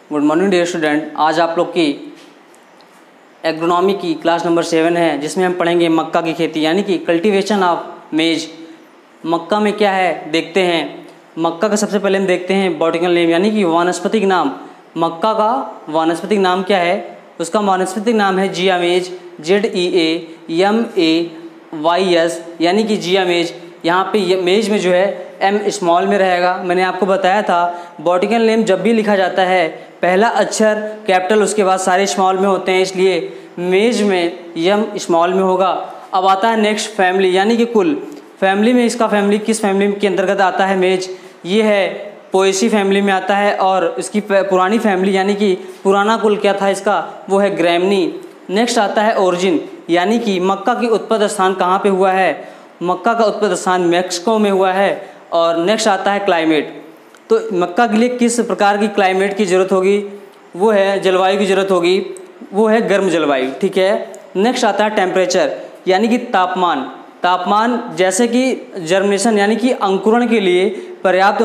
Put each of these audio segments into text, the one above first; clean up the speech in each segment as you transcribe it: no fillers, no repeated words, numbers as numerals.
Good morning dear student. आज आप लोग की एग्रोनॉमी की क्लास नंबर 7 है, जिसमें हम पढ़ेंगे मक्का की खेती यानी कि कल्टीवेशन ऑफ मेज। मक्का में क्या है देखते हैं। मक्का का सबसे पहले हम देखते हैं बॉटनिकल नेम यानी कि वानस्पतिक नाम। मक्का का वानस्पतिक नाम क्या है? उसका वानस्पतिक नाम है जियामेज, ZEAMAYS यानी कि जियामेज। यहाँ पे मेज में जो है M स्मॉल में रहेगा। मैंने आपको बताया था बॉटनिकल नेम जब भी लिखा जाता है पहला अक्षर कैपिटल, उसके बाद सारे स्मॉल में होते हैं, इसलिए मेज में M स्मॉल में होगा। अब आता है नेक्स्ट फैमिली यानी कि कुल। फैमिली में इसका फैमिली किस फैमिली के अंतर्गत आता है मेज? ये है पोएसी फैमिली में आता है। और इसकी पुरानी फैमिली यानी कि पुराना कुल क्या था इसका, वो है ग्रैमनी। नेक्स्ट आता है ओरिजिन यानी कि मक्का की उत्पत्ति स्थान कहाँ पे हुआ है? मक्का का उत्पत्ति स्थान मैक्सिको में हुआ है। और नेक्स्ट आता है क्लाइमेट। तो मक्का के लिए किस प्रकार की क्लाइमेट की ज़रूरत होगी? वो है जलवायु की ज़रूरत होगी, वो है गर्म जलवायु, ठीक है। नेक्स्ट आता है टेम्परेचर यानी कि तापमान। तापमान जैसे कि जर्मिनेशन यानी कि अंकुरण के लिए पर्याप्त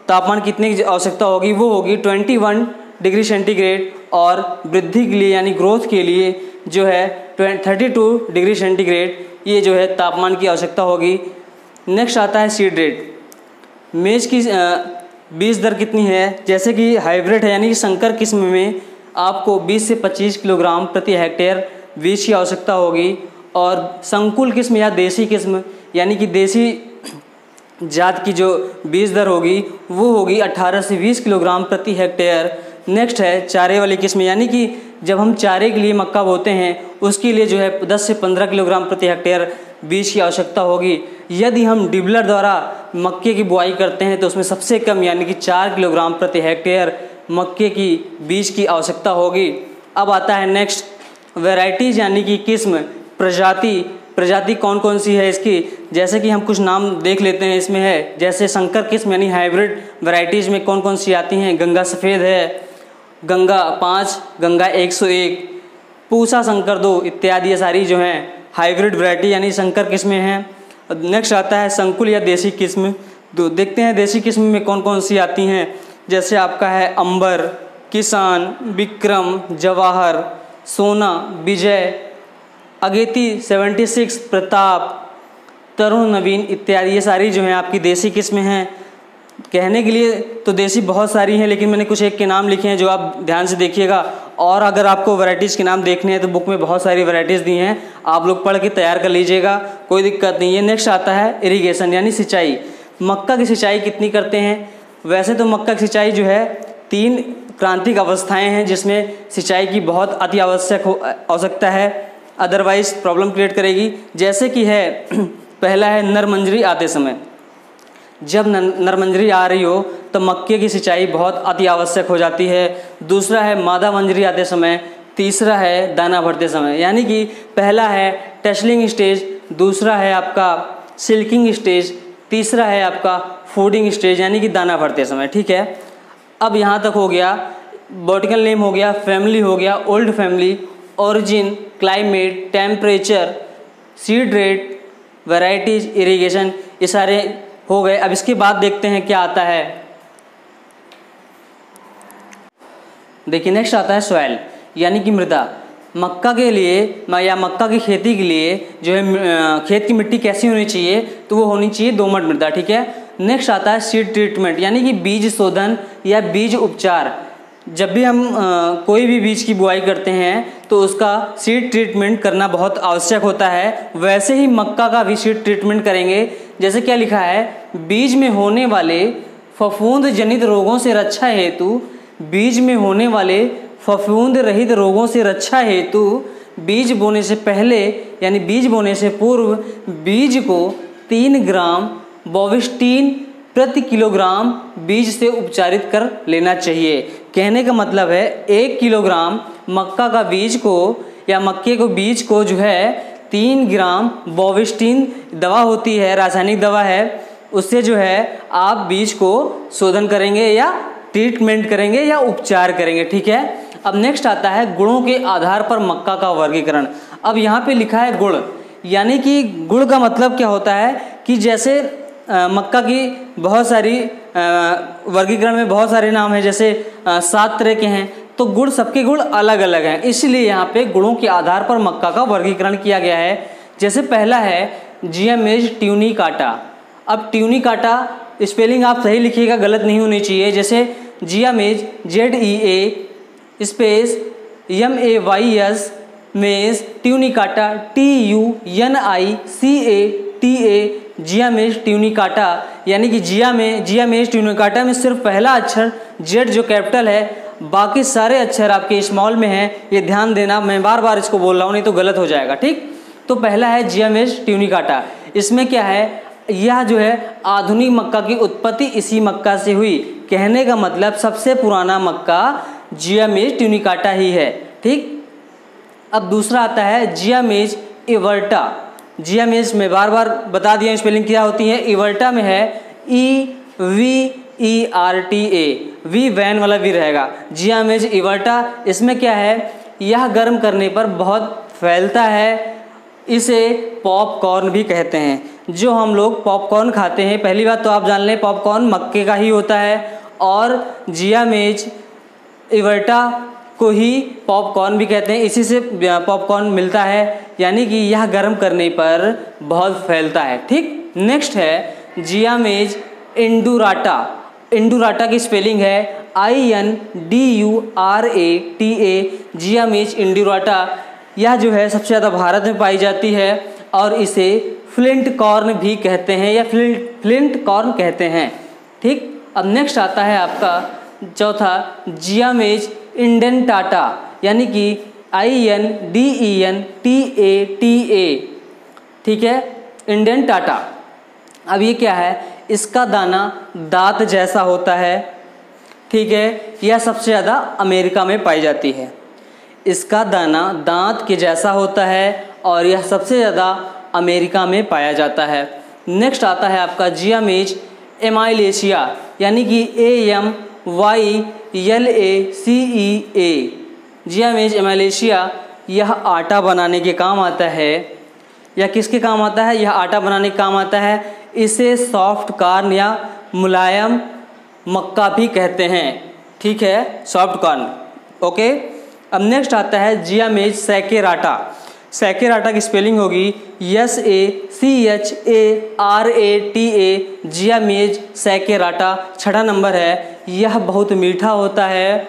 तापमान कितने की आवश्यकता होगी? वो होगी 21 डिग्री सेंटीग्रेड। और वृद्धि के लिए यानी ग्रोथ के लिए जो है 32 डिग्री सेंटीग्रेड, ये जो है तापमान की आवश्यकता होगी। नेक्स्ट आता है सीड रेट। मेज की बीज दर कितनी है? जैसे कि हाइब्रिड है यानी कि संकर किस्म में आपको 20 से 25 किलोग्राम प्रति हेक्टेयर बीज की आवश्यकता होगी। और संकुल किस्म या देसी किस्म यानी कि देसी जात की जो बीज दर होगी वो होगी 18 से 20 किलोग्राम प्रति हेक्टेयर। नेक्स्ट है चारे वाली किस्म यानी कि जब हम चारे के लिए मक्का बोते हैं उसके लिए जो है 10 से 15 किलोग्राम प्रति हेक्टेयर बीज की आवश्यकता होगी। यदि हम डिबलर द्वारा मक्के की बुआई करते हैं तो उसमें सबसे कम यानी कि 4 किलोग्राम प्रति हेक्टेयर मक्के की बीज की आवश्यकता होगी। अब आता है नेक्स्ट वैरायटीज़ यानी कि किस्म, प्रजाति कौन कौन सी है इसकी? जैसे कि हम कुछ नाम देख लेते हैं इसमें है। जैसे संकर किस्म यानी हाइब्रिड वैरायटीज़ में कौन कौन सी आती हैं? गंगा सफ़ेद है, गंगा 5, गंगा 101, पूसा संकर 2 इत्यादि, ये सारी जो हैं हाइब्रिड वैरायटी यानी संकर किस्में हैं। नेक्स्ट आता है संकुल या देसी किस्म। तो देखते हैं देसी किस्म में कौन कौन सी आती हैं। जैसे आपका है अंबर, किसान, विक्रम, जवाहर, सोना, विजय, अगेती 76, प्रताप, तरुण, नवीन इत्यादि, ये सारी जो हैं आपकी देसी किस्में हैं। कहने के लिए तो देसी बहुत सारी हैं, लेकिन मैंने कुछ एक के नाम लिखे हैं जो आप ध्यान से देखिएगा। और अगर आपको वैरायटीज़ के नाम देखने हैं तो बुक में बहुत सारी वैरायटीज़ दी हैं, आप लोग पढ़ के तैयार कर लीजिएगा, कोई दिक्कत नहीं है। नेक्स्ट आता है इरिगेशन यानी सिंचाई। मक्का की सिंचाई कितनी करते हैं? वैसे तो मक्का की सिंचाई जो है 3 क्रांतिक अवस्थाएँ हैं जिसमें सिंचाई की बहुत अति आवश्यकता है, अदरवाइज प्रॉब्लम क्रिएट करेगी। जैसे कि है पहला है नरमंजरी आते समय। जब नरमंजरी आ रही हो तो मक्के की सिंचाई बहुत अति आवश्यक हो जाती है। दूसरा है मादा मंजरी आते समय। तीसरा है दाना भरते समय यानी कि पहला है टसलिंग स्टेज, दूसरा है आपका सिल्किंग स्टेज, तीसरा है आपका फूडिंग स्टेज यानी कि दाना भरते समय, ठीक है। अब यहाँ तक हो गया, बॉटनिकल नेम हो गया, फैमिली हो गया, old family, origin, climate, temperature, seed rate, varieties, irrigation, ये सारे हो गए। अब इसके बाद देखते हैं क्या आता है। देखिए नेक्स्ट आता है सॉइल यानी कि मृदा। मक्का के लिए या मक्का की खेती के लिए जो है खेत की मिट्टी कैसी होनी चाहिए? तो वो होनी चाहिए दोमट मृदा, ठीक है। नेक्स्ट आता है सीड ट्रीटमेंट यानी कि बीज शोधन या बीज उपचार। जब भी हम कोई भी बीज की बुआई करते हैं तो उसका सीड ट्रीटमेंट करना बहुत आवश्यक होता है। वैसे ही मक्का का भी सीड ट्रीटमेंट करेंगे। जैसे क्या लिखा है, बीज में होने वाले फफूंद जनित रोगों से रक्षा हेतु, बीज में होने वाले फफूंद रहित रोगों से रक्षा हेतु बीज बोने से पहले यानी बीज बोने से पूर्व बीज को 3 ग्राम बोविस्टीन प्रति किलोग्राम बीज से उपचारित कर लेना चाहिए। कहने का मतलब है 1 किलोग्राम मक्का का बीज को या मक्के को बीज को जो है 3 ग्राम बोविस्टीन दवा होती है, रासायनिक दवा है, उससे जो है आप बीज को शोधन करेंगे या ट्रीटमेंट करेंगे या उपचार करेंगे, ठीक है। अब नेक्स्ट आता है गुणों के आधार पर मक्का का वर्गीकरण। अब यहाँ पे लिखा है गुण यानी कि गुड़ का मतलब क्या होता है कि जैसे मक्का की बहुत सारी वर्गीकरण में बहुत सारे नाम हैं, जैसे 7 तरह के हैं, तो गुड़ सबके गुड़ अलग अलग हैं, इसलिए यहाँ पे गुड़ों के आधार पर मक्का का वर्गीकरण किया गया है। जैसे पहला है जियामेज ट्यूनिकाटा। अब ट्यूनिकाटा स्पेलिंग आप सही लिखिएगा, गलत नहीं होनी चाहिए। जैसे जियामेज ZEA स्पेस MAYS मेज ट्यूनिकाटा TUNICATA जियामेज ट्यूनिकाटा, यानी कि जियामेज ट्यूनिकाटा में सिर्फ पहला अक्षर जेड जो कैपिटल है, बाकी सारे अक्षर आपके स्मॉल में हैं। ये ध्यान देना, मैं बार बार इसको बोल रहा हूँ नहीं तो गलत हो जाएगा, ठीक। तो पहला है जियामेज ट्यूनिकाटा। इसमें क्या है, यह जो है आधुनिक मक्का की उत्पत्ति इसी मक्का से हुई। कहने का मतलब सबसे पुराना मक्का जियामेज ट्यूनिकाटा ही है, ठीक। अब दूसरा आता है जियामेज इवर्टा। जियामेज में बार बार बता दिया स्पेलिंग क्या होती है। इवर्टा में है EVERTA, वी वैन वाला वी रहेगा। जियामेज इवर्टा, इसमें क्या है, यह गर्म करने पर बहुत फैलता है। इसे पॉपकॉर्न भी कहते हैं। जो हम लोग पॉपकॉर्न खाते हैं, पहली बात तो आप जान लें पॉपकॉर्न मक्के का ही होता है, और जियामेज इवर्टा को ही पॉपकॉर्न भी कहते हैं, इसी से पॉपकॉर्न मिलता है, यानी कि यह गर्म करने पर बहुत फैलता है, ठीक। नेक्स्ट है जियामेज इंडुराटा। इंडुराटा की स्पेलिंग है INDURATA। जियामेज इंडुराटा, यह जो है सबसे ज़्यादा भारत में पाई जाती है और इसे फ्लिंट कॉर्न भी कहते हैं या फ्लिंट कॉर्न कहते हैं, ठीक। अब नेक्स्ट आता है आपका चौथा जियामेज इंडेंटाटा, यानी कि INDENTATA, ठीक है, इंडेंटाटा। अब ये क्या है, इसका दाना दांत जैसा होता है, ठीक है। यह सबसे ज़्यादा अमेरिका में पाई जाती है। इसका दाना दांत के जैसा होता है और यह सबसे ज़्यादा अमेरिका में पाया जाता है। नेक्स्ट आता है आपका जियामेज एमाइलेशिया, यानी कि AMYLACEA। जियामेज एमाइलेशिया, यह आटा बनाने के काम आता है। यह किसके काम आता है, यह आटा बनाने के काम आता है। इसे सॉफ्ट कॉर्न या मुलायम मक्का भी कहते हैं, ठीक है, सॉफ्ट कॉर्न, ओके। अब नेक्स्ट आता है जियामेज सैकेराटा। सैकेराटा की स्पेलिंग होगी SACHARATA। जियामेज सैकेराटा 6वां नंबर है। यह बहुत मीठा होता है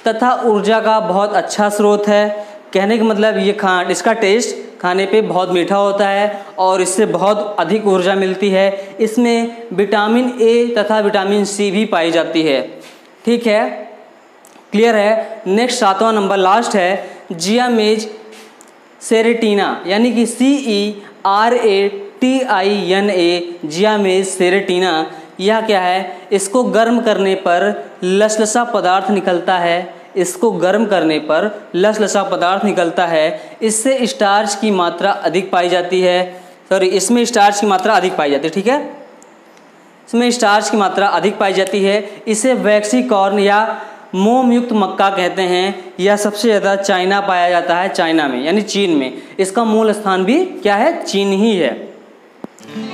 तथा ऊर्जा का बहुत अच्छा स्रोत है। कहने का मतलब ये इसका टेस्ट खाने पे बहुत मीठा होता है और इससे बहुत अधिक ऊर्जा मिलती है। इसमें विटामिन A तथा विटामिन C भी पाई जाती है, ठीक है, क्लियर है। नेक्स्ट 7वां नंबर लास्ट है जियामेज सेरेटिना, यानी कि CERATINA। जियामेज सेरेटिना, यह क्या है, इसको गर्म करने पर लसलसा पदार्थ निकलता है। इसको गर्म करने पर लसलसा पदार्थ निकलता है। इससे स्टार्च की मात्रा अधिक पाई जाती है, इसमें स्टार्च की मात्रा अधिक पाई जाती है, ठीक है, इसमें स्टार्च की मात्रा अधिक पाई जाती है। इसे वैक्सीकॉर्न या मोम युक्त मक्का कहते हैं। यह सबसे ज़्यादा चाइना पाया जाता है, चाइना में यानी चीन में। इसका मूल स्थान भी क्या है, चीन ही है।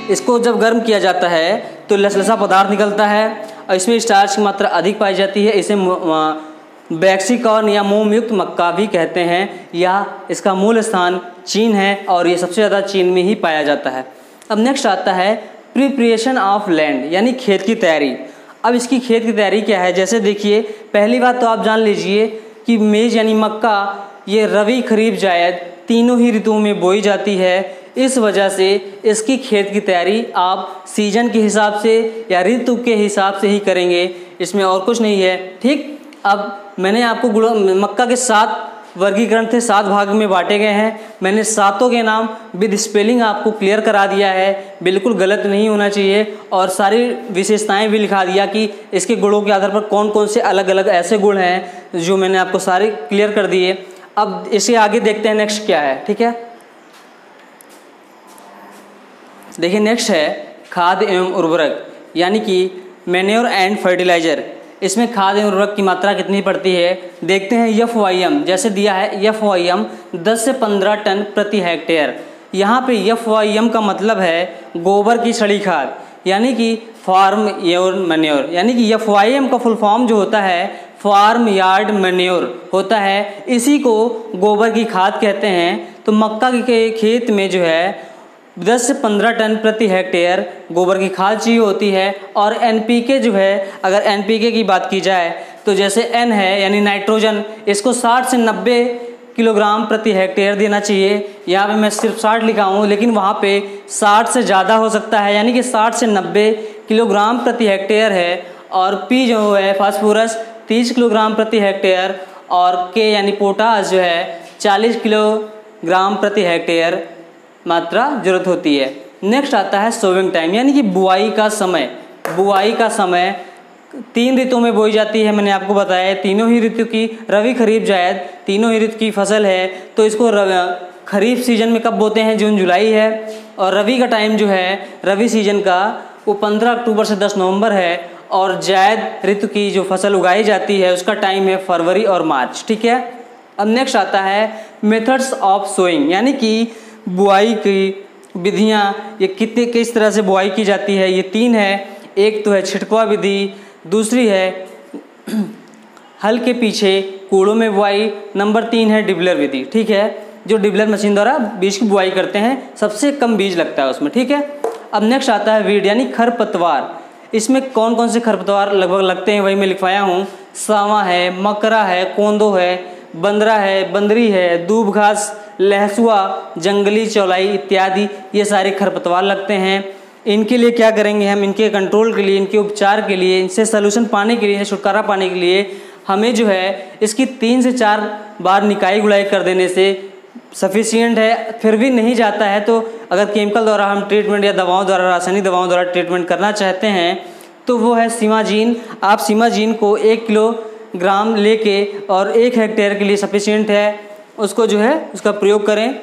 इसको जब गर्म किया जाता है तो लसलसा पदार्थ निकलता है और इसमें स्टार्च की मात्रा अधिक पाई जाती है। इसे वैक्सीकॉर्न या मोम युक्त मक्का भी कहते हैं। यह इसका मूल स्थान चीन है और ये सबसे ज़्यादा चीन में ही पाया जाता है। अब नेक्स्ट आता है प्रिपरेशन ऑफ लैंड, यानी खेत की तैयारी। अब इसकी खेत की तैयारी क्या है, जैसे देखिए, पहली बात तो आप जान लीजिए कि मेज यानी मक्का ये रबी खरीफ जायद तीनों ही ऋतुओं में बोई जाती है। इस वजह से इसकी खेत की तैयारी आप सीजन के हिसाब से या ऋतु के हिसाब से ही करेंगे, इसमें और कुछ नहीं है, ठीक। अब मैंने आपको मक्का के 7 वर्गीकरण थे, 7 भाग में बांटे गए हैं। मैंने 7 के नाम विद स्पेलिंग आपको क्लियर करा दिया है, बिल्कुल गलत नहीं होना चाहिए, और सारी विशेषताएं भी लिखा दिया कि इसके गुणों के आधार पर कौन कौन से अलग अलग ऐसे गुण हैं जो मैंने आपको सारे क्लियर कर दिए। अब इसे आगे देखते हैं नेक्स्ट क्या है, ठीक है। देखिए नेक्स्ट है खाद एवं उर्वरक, यानी कि मैन्योर एंड फर्टिलाइजर। इसमें खाद एवं उर्वरक की मात्रा कितनी पड़ती है, देखते हैं। FYM जैसे दिया है, FYM 10 से 15 टन प्रति हेक्टेयर। यहाँ पे FYM का मतलब है गोबर की छड़ी खाद, यानी कि फार्म योर मैन्योर, यानी कि FYM का फुल फॉर्म जो होता है फार्म यार्ड मैन्योर होता है, इसी को गोबर की खाद कहते हैं। तो मक्का के खेत में जो है 10 से 15 टन प्रति हेक्टेयर गोबर की खाद चाहिए होती है। और NPK जो है, अगर NPK की बात की जाए तो जैसे N है यानी नाइट्रोजन, इसको 60 से 90 किलोग्राम प्रति हेक्टेयर देना चाहिए। यहाँ पे मैं सिर्फ 60 लिखा हूँ, लेकिन वहाँ पे 60 से ज़्यादा हो सकता है, यानी कि 60 से 90 किलोग्राम प्रति हेक्टेयर है। और P जो है फास्फोरस 30 किलोग्राम प्रति हेक्टेयर, और K यानी पोटास जो है 40 किलोग्राम प्रति हेक्टेयर मात्रा जरूरत होती है। नेक्स्ट आता है सोविंग टाइम, यानी कि बुआई का समय। बुआई का समय 3 ऋतुओं में बोई जाती है, मैंने आपको बताया है। तीनों ही ऋतु की, रवि खरीफ जायद तीनों ही ऋतु की फसल है। तो इसको खरीफ सीजन में कब बोते हैं? जून जुलाई है। और रवि का टाइम जो है, रवि सीजन का, वो 15 अक्टूबर से 10 नवंबर है। और जायद ऋतु की जो फसल उगाई जाती है उसका टाइम है फरवरी और मार्च, ठीक है। अब नेक्स्ट आता है मेथड्स ऑफ सोइंग, यानी कि बुआई की विधियाँ, ये किस तरह से बुआई की जाती है। ये 3 है। एक तो है छिड़कवा विधि, दूसरी है हल के पीछे कूड़ों में बुआई, नंबर 3 है डिबलर विधि, ठीक है, जो डिबलर मशीन द्वारा बीज की बुआई करते हैं, सबसे कम बीज लगता है उसमें, ठीक है। अब नेक्स्ट आता है वीड, यानी खरपतवार। इसमें कौन कौन से खरपतवार लगभग लगते हैं वही मैं लिखवाया हूँ। सावा है, मकरा है, कोंदो है, बंदरा है, बंदरी है, दूब घास, लहसुआ, जंगली चौलाई इत्यादि, ये सारे खरपतवार लगते हैं। इनके लिए क्या करेंगे हम? इनके कंट्रोल के लिए, इनके उपचार के लिए, इनसे सलूशन पाने के लिए, छुटकारा पाने के लिए हमें जो है इसकी 3 से 4 बार निकाई गुड़ाई कर देने से सफिशिएंट है। फिर भी नहीं जाता है तो अगर केमिकल द्वारा हम ट्रीटमेंट या दवाओं द्वारा, रासायनिक दवाओं द्वारा ट्रीटमेंट करना चाहते हैं तो वो है सीमाजीन। आप सीमाजीन को 1 किलोग्राम लेके और 1 हेक्टेयर के लिए सफिशिएंट है, उसको जो है उसका प्रयोग करें।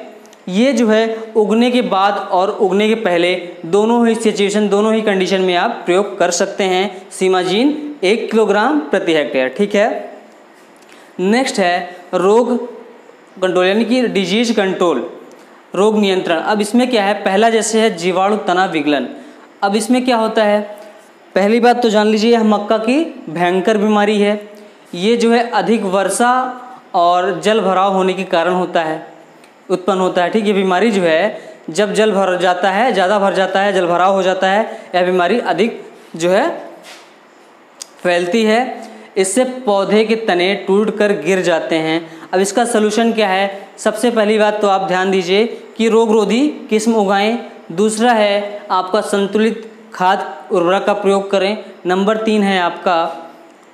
ये जो है उगने के बाद और उगने के पहले दोनों ही सिचुएशन, दोनों ही कंडीशन में आप प्रयोग कर सकते हैं सीमाजीन 1 किलोग्राम प्रति हेक्टेयर, ठीक है। नेक्स्ट है रोग कंट्रोल, यानी कि डिजीज कंट्रोल, रोग नियंत्रण। अब इसमें क्या है? पहला जैसे है जीवाणु तना विगलन। अब इसमें क्या होता है? पहली बात तो जान लीजिए, यह मक्का की भयंकर बीमारी है। ये जो है अधिक वर्षा और जल भराव होने के कारण होता है, उत्पन्न होता है, ठीक। ये बीमारी जो है जब जल भर जाता है, ज़्यादा भर जाता है, जल भराव हो जाता है, यह बीमारी अधिक जो है फैलती है। इससे पौधे के तने टूटकर गिर जाते हैं। अब इसका सलूशन क्या है? सबसे पहली बात तो आप ध्यान दीजिए कि रोग रोधी किस्म उगाएं। दूसरा है आपका संतुलित खाद उर्वरक का प्रयोग करें। नंबर 3 है आपका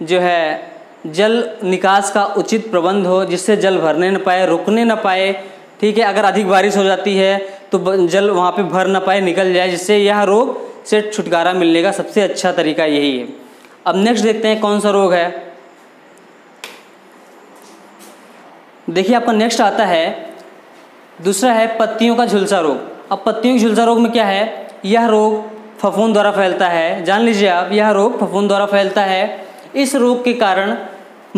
जो है जल निकास का उचित प्रबंध हो, जिससे जल भरने न पाए, रुकने न पाए, ठीक है। अगर अधिक बारिश हो जाती है तो जल वहाँ पे भर न पाए, निकल जाए, जिससे यह रोग से छुटकारा मिलने का सबसे अच्छा तरीका यही है। अब नेक्स्ट देखते हैं कौन सा रोग है। देखिए आपका नेक्स्ट आता है, दूसरा है पत्तियों का झुलसा रोग। अब पत्तियों के झुलसा रोग में क्या है? यह रोग फफूंद द्वारा फैलता है। जान लीजिए आप, यह रोग फफूंद द्वारा फैलता है। इस रोग के कारण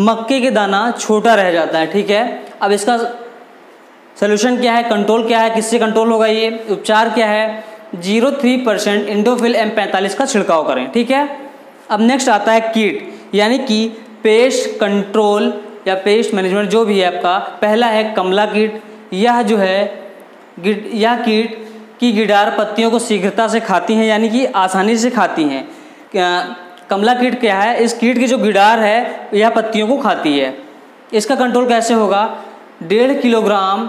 मक्के के दाना छोटा रह जाता है, ठीक है। अब इसका सलूशन क्या है? कंट्रोल क्या है? किससे कंट्रोल होगा? ये उपचार क्या है? 0.3% इंडोफिल M45 का छिड़काव करें, ठीक है। अब नेक्स्ट आता है कीट, यानी कि पेस्ट कंट्रोल या पेस्ट मैनेजमेंट जो भी है आपका। पहला है कमला कीट। यह जो है यह कीट की गिडार पत्तियों को शीघ्रता से खाती हैं, यानी कि आसानी से खाती हैं। कमला कीट क्या है? इस कीट की जो गिडार है यह पत्तियों को खाती है। इसका कंट्रोल कैसे होगा? 1.5 किलोग्राम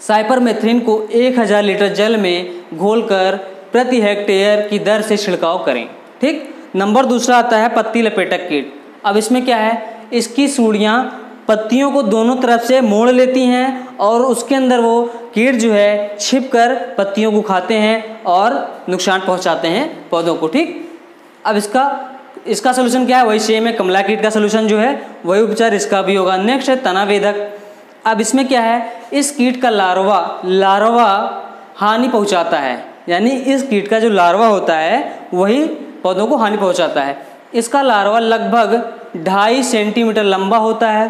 साइपरमेथ्रिन को 1000 लीटर जल में घोलकर प्रति हेक्टेयर की दर से छिड़काव करें, ठीक। नंबर दूसरा आता है पत्ती लपेटक कीट। अब इसमें क्या है? इसकी सूढ़ियाँ पत्तियों को दोनों तरफ से मोड़ लेती हैं और उसके अंदर वो कीट जो है छिपकर पत्तियों को खाते हैं और नुकसान पहुंचाते हैं पौधों को, ठीक। अब इसका सलूशन क्या है? वही सेम है, कमला कीट का सलूशन जो है वही उपचार इसका भी होगा। नेक्स्ट है तनावेदक। अब इसमें क्या है? इस कीट का लार्वा हानि पहुंचाता है, यानी इस कीट का जो लार्वा होता है वही पौधों को हानि पहुंचाता है। इसका लार्वा लगभग 2.5 सेंटीमीटर लंबा होता है।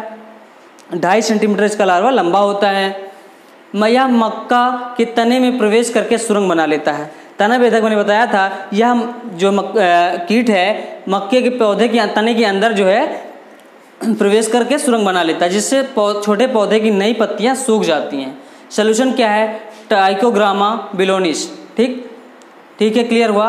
2.5 सेंटीमीटर इसका लार्वा लंबा होता है। यह मक्का के तने में प्रवेश करके सुरंग बना लेता है। तना बेधक मैंने बताया था, यह जो कीट है मक्के के पौधे के तने के अंदर जो है प्रवेश करके सुरंग बना लेता है, जिससे छोटे पौधे की नई पत्तियां सूख जाती हैं। सोल्यूशन क्या है? ट्राइकोग्रामा बिलोनिस। ठीक है, क्लियर हुआ।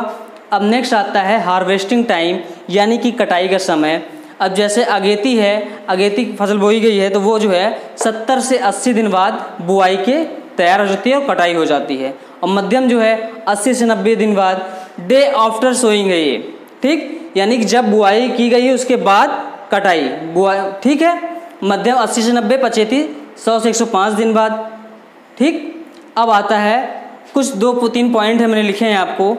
अब नेक्स्ट आता है हार्वेस्टिंग टाइम, यानी कि कटाई का समय। अब जैसे अगेती है, अगेती की फसल बोई गई है तो वो जो है 70 से 80 दिन बाद बुआई के तैयार हो जाती है और कटाई हो जाती है। और मध्यम जो है 80 से 90 दिन बाद, डे आफ्टर सोइंग है ये, ठीक, यानी कि जब बुआई की गई है उसके बाद कटाई बुआई, ठीक है। मध्यम 80 से 90, पचेती 100 से 105 दिन बाद, ठीक। अब आता है कुछ 2-3 पॉइंट है मैंने लिखे हैं आपको,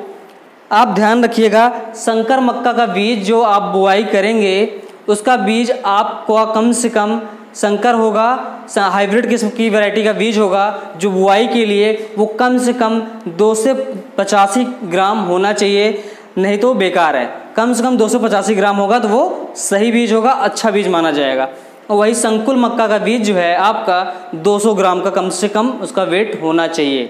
आप ध्यान रखिएगा। संकर मक्का का बीज जो आप बुआई करेंगे उसका बीज आपको कम से कम संकर होगा, हाइब्रिड किस्म की वैरायटी का बीज होगा जो बुआई के लिए वो कम से कम 2 से 85 ग्राम होना चाहिए, नहीं तो बेकार है। कम से कम 285 ग्राम होगा तो वो सही बीज होगा, अच्छा बीज माना जाएगा। और वही संकुल मक्का का बीज जो है आपका 200 ग्राम का कम से कम उसका वेट होना चाहिए।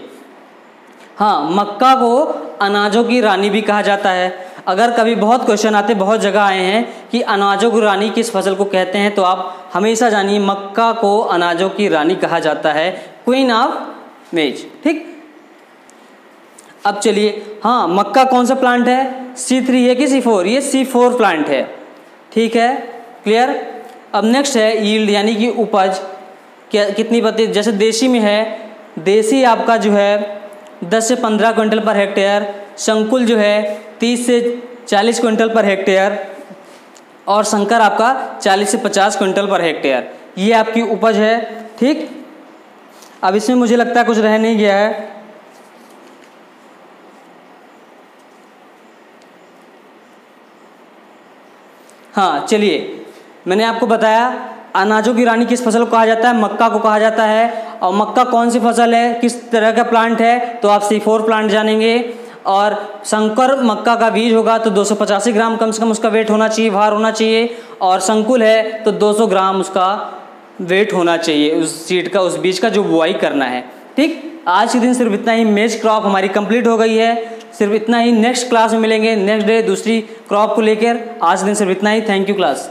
हाँ, मक्का को अनाजों की रानी भी कहा जाता है। अगर कभी बहुत क्वेश्चन आते, बहुत जगह आए हैं कि अनाजों की रानी किस फसल को कहते हैं, तो आप हमेशा जानिए मक्का को अनाजों की रानी कहा जाता है, क्वीन ऑफ मेज, ठीक। अब चलिए, हाँ, मक्का कौन सा प्लांट है? C3 है कि C4? ये C4 प्लांट है, ठीक है, क्लियर। अब नेक्स्ट है यील्ड, यानी कि उपज, क्या कितनी पत्ती। जैसे देशी में है, देशी आपका जो है 10 से 15 क्विंटल पर हेक्टेयर, संकुल जो है 30 से 40 क्विंटल पर हेक्टेयर, और संकर आपका 40 से 50 क्विंटल पर हेक्टेयर। ये आपकी उपज है, ठीक। अब इसमें मुझे लगता है कुछ रह नहीं गया है। हाँ, चलिए, मैंने आपको बताया अनाजों की रानी किस फसल को कहा जाता है, मक्का को कहा जाता है। और मक्का कौन सी फसल है, किस तरह का प्लांट है, तो आप C4 प्लांट जानेंगे। और संकर मक्का का बीज होगा तो 285 ग्राम कम से कम उसका वेट होना चाहिए, भार होना चाहिए। और संकुल है तो 200 ग्राम उसका वेट होना चाहिए उस सीड का, उस बीज का जो बुआई करना है, ठीक। आज के दिन सिर्फ इतना ही, मेज क्रॉप हमारी कंप्लीट हो गई है, सिर्फ इतना ही। नेक्स्ट क्लास में मिलेंगे नेक्स्ट डे दूसरी क्रॉप को लेकर। आज के दिन सिर्फ इतना ही। Thank you class.